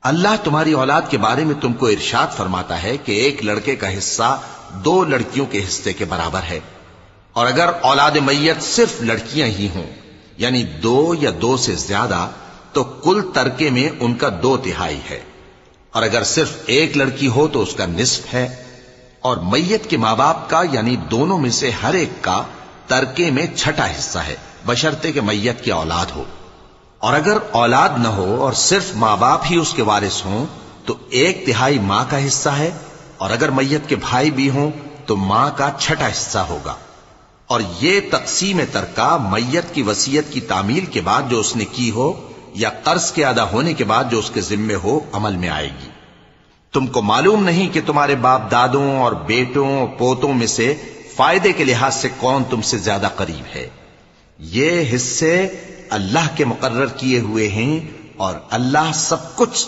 اللہ تمہاری اولاد کے بارے میں تم کو ارشاد فرماتا ہے کہ ایک لڑکے کا حصہ 2 لڑکیوں کے حصے کے برابر ہے، اور اگر اولاد میت صرف لڑکیاں ہی ہوں یعنی 2 یا 2 سے زیادہ تو کل ترکے میں ان کا 2/3 ہے، اور اگر صرف ایک لڑکی ہو تو اس کا نصف ہے، اور میت کے ماں باپ کا یعنی دونوں میں سے ہر ایک کا ترکے میں 6واں حصہ ہے، بشرطے کہ میت کی اولاد ہو، اور اگر اولاد نہ ہو اور صرف ماں باپ ہی اس کے وارث ہوں تو 1/3 ماں کا حصہ ہے، اور اگر میت کے بھائی بھی ہوں تو ماں کا 6واں حصہ ہوگا۔ اور یہ تقسیم ترکہ میت کی وصیت کی تعمیل کے بعد جو اس نے کی ہو یا قرض کے ادا ہونے کے بعد جو اس کے ذمے ہو عمل میں آئے گی۔ تم کو معلوم نہیں کہ تمہارے باپ دادوں اور بیٹوں اور پوتوں میں سے فائدے کے لحاظ سے کون تم سے زیادہ قریب ہے؟ یہ حصے اللہ کے مقرر کیے ہوئے ہیں، اور اللہ سب کچھ